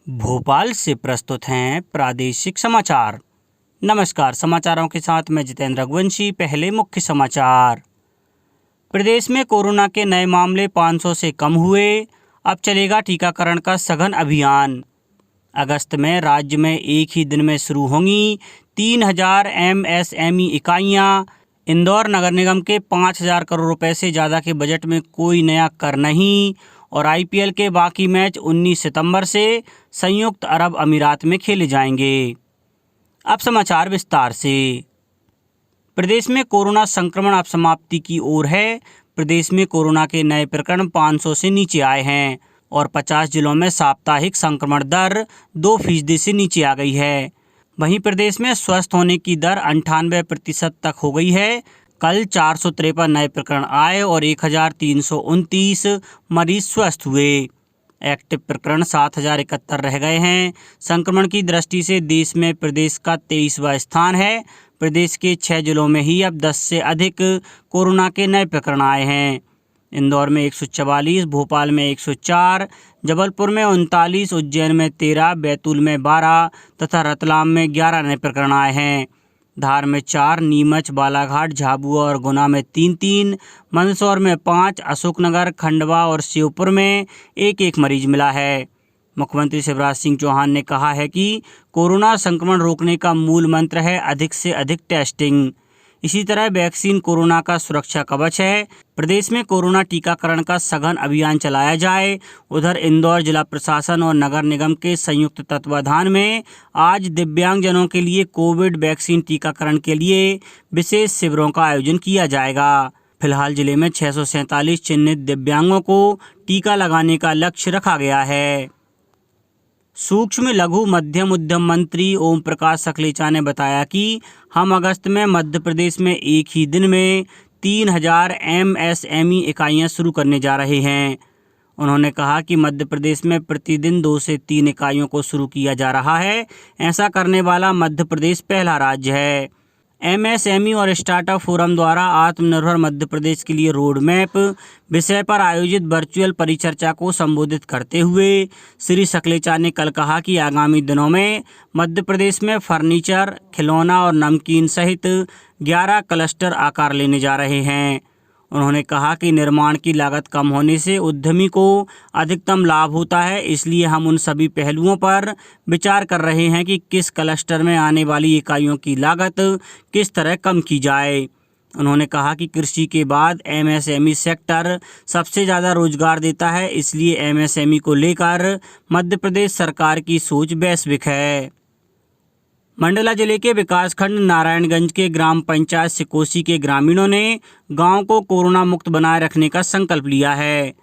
भोपाल से प्रस्तुत हैं प्रादेशिक समाचार। नमस्कार, समाचारों के साथ मैं जितेंद्र रघुवंशी। पहले मुख्य समाचार। प्रदेश में कोरोना के नए मामले 500 से कम हुए। अब चलेगा टीकाकरण का सघन अभियान। अगस्त में राज्य में एक ही दिन में शुरू होंगी 3000 MSME इकाइयाँ। इंदौर नगर निगम के 5000 करोड़ रुपए से ज़्यादा के बजट में कोई नया कर नहीं। और IPL के बाकी मैच 19 सितंबर से संयुक्त अरब अमीरात में खेले जाएंगे। अब समाचार विस्तार से। प्रदेश में कोरोना संक्रमण अब समाप्ति की ओर है। प्रदेश में कोरोना के नए प्रकरण 500 से नीचे आए हैं और 50 जिलों में साप्ताहिक संक्रमण दर 2% से नीचे आ गई है। वहीं प्रदेश में स्वस्थ होने की दर 98% तक हो गई है। कल 453 नए प्रकरण आए और 1329 मरीज स्वस्थ हुए। एक्टिव प्रकरण 7071 रह गए हैं। संक्रमण की दृष्टि से देश में प्रदेश का 23वां स्थान है। प्रदेश के 6 जिलों में ही अब 10 से अधिक कोरोना के नए प्रकरण आए हैं। इंदौर में 144, भोपाल में 104, जबलपुर में 39, उज्जैन में 13, बैतूल में 12 तथा रतलाम में 11 नए प्रकरण आए हैं। धार में 4, नीमच, बालाघाट, झाबुआ और गुना में 3-3, मंदसौर में 5, अशोकनगर, खंडवा और श्योपुर में 1-1 मरीज मिला है। मुख्यमंत्री शिवराज सिंह चौहान ने कहा है कि कोरोना संक्रमण रोकने का मूल मंत्र है अधिक से अधिक टेस्टिंग। इसी तरह वैक्सीन कोरोना का सुरक्षा कवच है। प्रदेश में कोरोना टीकाकरण का सघन अभियान चलाया जाए। उधर इंदौर जिला प्रशासन और नगर निगम के संयुक्त तत्वाधान में आज दिव्यांगजनों के लिए कोविड वैक्सीन टीकाकरण के लिए विशेष शिविरों का आयोजन किया जाएगा। फिलहाल जिले में 647 चिन्हित दिव्यांगों को टीका लगाने का लक्ष्य रखा गया है। सूक्ष्म लघु मध्यम उद्यम मंत्री ओम प्रकाश सकलेचा ने बताया कि हम अगस्त में मध्य प्रदेश में एक ही दिन में 3000 MSME इकाइयाँ शुरू करने जा रहे हैं। उन्होंने कहा कि मध्य प्रदेश में प्रतिदिन 2 से 3 इकाइयों को शुरू किया जा रहा है। ऐसा करने वाला मध्य प्रदेश पहला राज्य है। MSME और स्टार्टअप फोरम द्वारा आत्मनिर्भर मध्य प्रदेश के लिए रोड मैप विषय पर आयोजित वर्चुअल परिचर्चा को संबोधित करते हुए श्री सकलेचा ने कल कहा कि आगामी दिनों में मध्य प्रदेश में फर्नीचर, खिलौना और नमकीन सहित 11 क्लस्टर आकार लेने जा रहे हैं। उन्होंने कहा कि निर्माण की लागत कम होने से उद्यमी को अधिकतम लाभ होता है, इसलिए हम उन सभी पहलुओं पर विचार कर रहे हैं कि किस क्लस्टर में आने वाली इकाइयों की लागत किस तरह कम की जाए। उन्होंने कहा कि कृषि के बाद MSME सेक्टर सबसे ज़्यादा रोजगार देता है, इसलिए MSME को लेकर मध्य प्रदेश सरकार की सोच वैश्विक है। मंडला जिले के विकासखंड नारायणगंज के ग्राम पंचायत सिकोसी के ग्रामीणों ने गांव को कोरोना मुक्त बनाए रखने का संकल्प लिया है।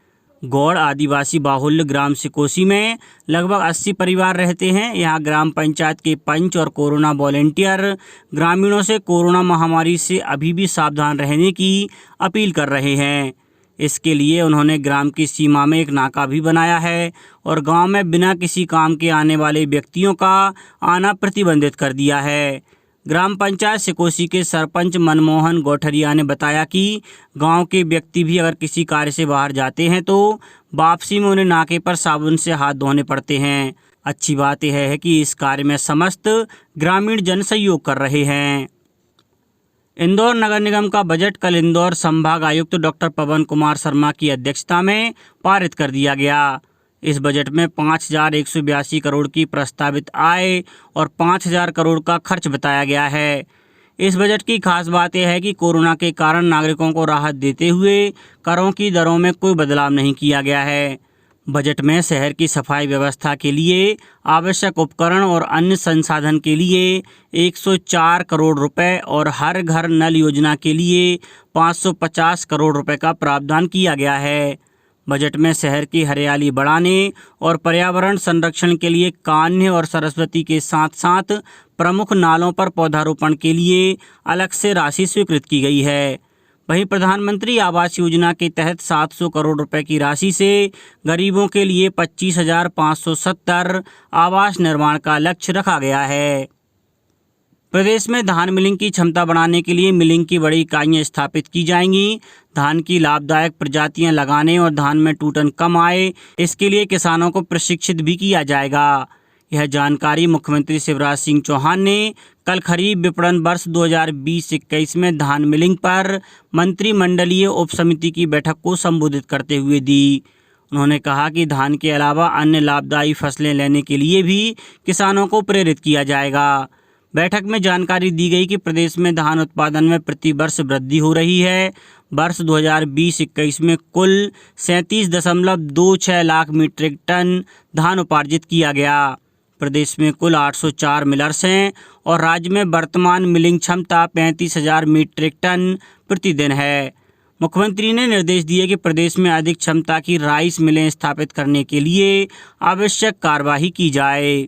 गौड़ आदिवासी बाहुल्य ग्राम सिकोसी में लगभग 80 परिवार रहते हैं। यहां ग्राम पंचायत के पंच और कोरोना वॉलेंटियर ग्रामीणों से कोरोना महामारी से अभी भी सावधान रहने की अपील कर रहे हैं। इसके लिए उन्होंने ग्राम की सीमा में एक नाका भी बनाया है और गांव में बिना किसी काम के आने वाले व्यक्तियों का आना प्रतिबंधित कर दिया है। ग्राम पंचायत सिकोसी के सरपंच मनमोहन गौठरिया ने बताया कि गांव के व्यक्ति भी अगर किसी कार्य से बाहर जाते हैं तो वापसी में उन्हें नाके पर साबुन से हाथ धोने पड़ते हैं। अच्छी बात यह है कि इस कार्य में समस्त ग्रामीण जन सहयोग कर रहे हैं। इंदौर नगर निगम का बजट कल इंदौर संभाग आयुक्त डॉक्टर पवन कुमार शर्मा की अध्यक्षता में पारित कर दिया गया। इस बजट में 5182 करोड़ की प्रस्तावित आय और 5000 करोड़ का खर्च बताया गया है। इस बजट की खास बात यह है कि कोरोना के कारण नागरिकों को राहत देते हुए करों की दरों में कोई बदलाव नहीं किया गया है। बजट में शहर की सफाई व्यवस्था के लिए आवश्यक उपकरण और अन्य संसाधन के लिए 104 करोड़ रुपए और हर घर नल योजना के लिए 550 करोड़ रुपए का प्रावधान किया गया है। बजट में शहर की हरियाली बढ़ाने और पर्यावरण संरक्षण के लिए कान्ह और सरस्वती के साथ साथ प्रमुख नालों पर पौधारोपण के लिए अलग से राशि स्वीकृत की गई है। वहीं प्रधानमंत्री आवास योजना के तहत 700 करोड़ रुपए की राशि से गरीबों के लिए 25,570 आवास निर्माण का लक्ष्य रखा गया है। प्रदेश में धान मिलिंग की क्षमता बढ़ाने के लिए मिलिंग की बड़ी इकाइयाँ स्थापित की जाएंगी। धान की लाभदायक प्रजातियां लगाने और धान में टूटन कम आए, इसके लिए किसानों को प्रशिक्षित भी किया जाएगा। यह जानकारी मुख्यमंत्री शिवराज सिंह चौहान ने कल खरीफ विपणन वर्ष 2020-21 में धान मिलिंग पर मंत्रिमंडलीय उप समिति की बैठक को संबोधित करते हुए दी। उन्होंने कहा कि धान के अलावा अन्य लाभदायी फसलें लेने के लिए भी किसानों को प्रेरित किया जाएगा। बैठक में जानकारी दी गई कि प्रदेश में धान उत्पादन में प्रति वर्ष वृद्धि हो रही है। वर्ष 2020-21 में कुल 37.26 लाख मीट्रिक टन धान उपार्जित किया गया। प्रदेश में कुल 804 मिलर्स हैं और राज्य में वर्तमान मिलिंग क्षमता 35,000 मीट्रिक टन प्रतिदिन है। मुख्यमंत्री ने निर्देश दिए कि प्रदेश में अधिक क्षमता की राइस मिलें स्थापित करने के लिए आवश्यक कार्यवाही की जाए।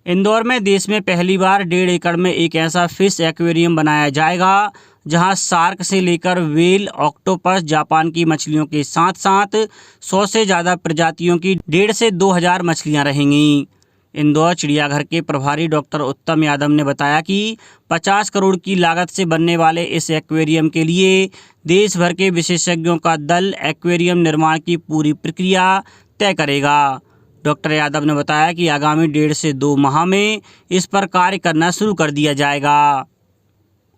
इंदौर में देश में पहली बार 1.5 एकड़ में एक ऐसा फिश एक्वेरियम बनाया जाएगा जहां शार्क से लेकर व्हेल, ऑक्टोपस, जापान की मछलियों के साथ साथ 100 से ज़्यादा प्रजातियों की 1,500 से 2,000 मछलियां रहेंगी। इंदौर चिड़ियाघर के प्रभारी डॉक्टर उत्तम यादव ने बताया कि 50 करोड़ की लागत से बनने वाले इस एक्वेरियम के लिए देश भर के विशेषज्ञों का दल एक्वेरियम निर्माण की पूरी प्रक्रिया तय करेगा। डॉक्टर यादव ने बताया कि आगामी 1.5 से 2 माह में इस पर कार्य करना शुरू कर दिया जाएगा।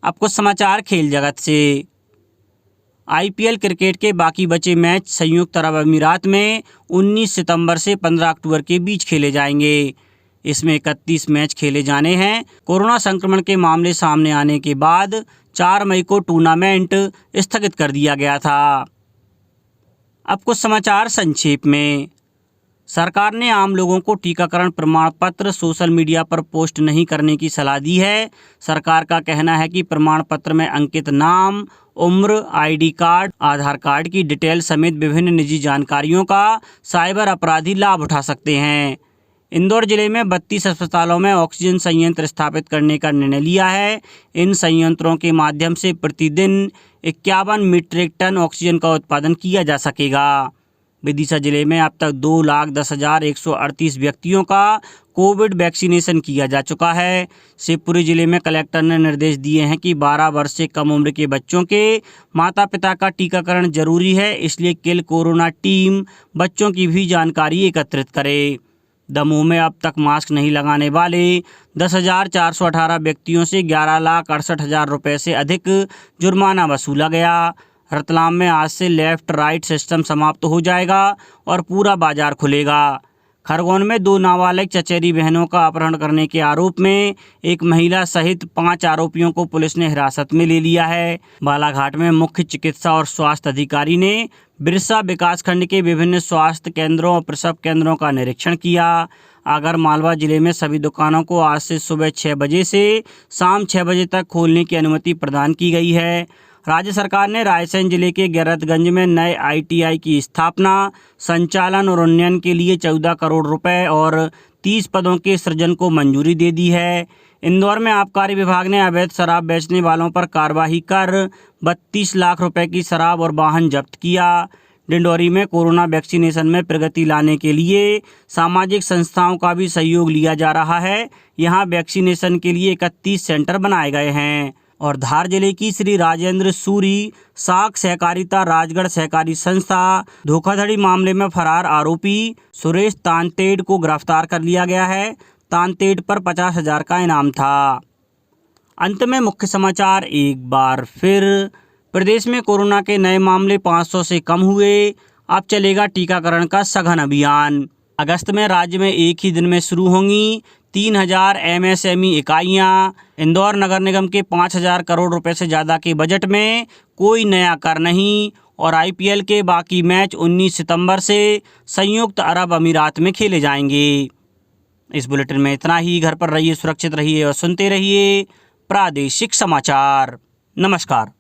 अब कुछ समाचार खेल जगत से। IPL क्रिकेट के बाकी बचे मैच संयुक्त अरब अमीरात में 19 सितंबर से 15 अक्टूबर के बीच खेले जाएंगे। इसमें 31 मैच खेले जाने हैं। कोरोना संक्रमण के मामले सामने आने के बाद 4 मई को टूर्नामेंट स्थगित कर दिया गया था। अब कुछ समाचार संक्षेप में। सरकार ने आम लोगों को टीकाकरण प्रमाण पत्र सोशल मीडिया पर पोस्ट नहीं करने की सलाह दी है। सरकार का कहना है कि प्रमाण पत्र में अंकित नाम, उम्र, ID कार्ड, आधार कार्ड की डिटेल समेत विभिन्न निजी जानकारियों का साइबर अपराधी लाभ उठा सकते हैं। इंदौर जिले में 32 अस्पतालों में ऑक्सीजन संयंत्र स्थापित करने का निर्णय लिया है। इन संयंत्रों के माध्यम से प्रतिदिन 51 मीट्रिक टन ऑक्सीजन का उत्पादन किया जा सकेगा। विदिशा जिले में अब तक 2,10,138 व्यक्तियों का कोविड वैक्सीनेशन किया जा चुका है। शिवपुरी जिले में कलेक्टर ने निर्देश दिए हैं कि 12 वर्ष से कम उम्र के बच्चों के माता पिता का टीकाकरण जरूरी है, इसलिए किल कोरोना टीम बच्चों की भी जानकारी एकत्रित करे। दमोह में अब तक मास्क नहीं लगाने वाले 10,418 व्यक्तियों से 11,68,000 रुपये से अधिक जुर्माना वसूला गया। रतलाम में आज से लेफ्ट राइट सिस्टम समाप्त हो जाएगा और पूरा बाजार खुलेगा। खरगोन में 2 नाबालिग चचेरी बहनों का अपहरण करने के आरोप में एक महिला सहित 5 आरोपियों को पुलिस ने हिरासत में ले लिया है। बालाघाट में मुख्य चिकित्सा और स्वास्थ्य अधिकारी ने बिरसा विकासखंड के विभिन्न स्वास्थ्य केंद्रों और प्रसव केंद्रों का निरीक्षण किया। आगर मालवा जिले में सभी दुकानों को आज से सुबह 6 बजे से शाम 6 बजे तक खोलने की अनुमति प्रदान की गई है। राज्य सरकार ने रायसेन जिले के गैरतगंज में नए ITI की स्थापना, संचालन और उन्नयन के लिए 14 करोड़ रुपए और 30 पदों के सृजन को मंजूरी दे दी है। इंदौर में आबकारी विभाग ने अवैध शराब बेचने वालों पर कार्रवाई कर 32 लाख रुपए की शराब और वाहन जब्त किया। डिंडौरी में कोरोना वैक्सीनेशन में प्रगति लाने के लिए सामाजिक संस्थाओं का भी सहयोग लिया जा रहा है। यहाँ वैक्सीनेशन के लिए 31 सेंटर बनाए गए हैं। और धार जिले की श्री राजेंद्र सूरी साख सहकारिता राजगढ़ सहकारी संस्था धोखाधड़ी मामले में फरार आरोपी सुरेश तांतेड़ को गिरफ्तार कर लिया गया है। तांतेड़ पर 50,000 का इनाम था। अंत में मुख्य समाचार एक बार फिर। प्रदेश में कोरोना के नए मामले 500 से कम हुए। अब चलेगा टीकाकरण का सघन अभियान। अगस्त में राज्य में एक ही दिन में शुरू होंगी 3,000 MSME इकाइयाँ। इंदौर नगर निगम के 5,000 करोड़ रुपए से ज़्यादा के बजट में कोई नया कर नहीं। और IPL के बाकी मैच 19 सितंबर से संयुक्त अरब अमीरात में खेले जाएंगे। इस बुलेटिन में इतना ही। घर पर रहिए, सुरक्षित रहिए और सुनते रहिए प्रादेशिक समाचार। नमस्कार।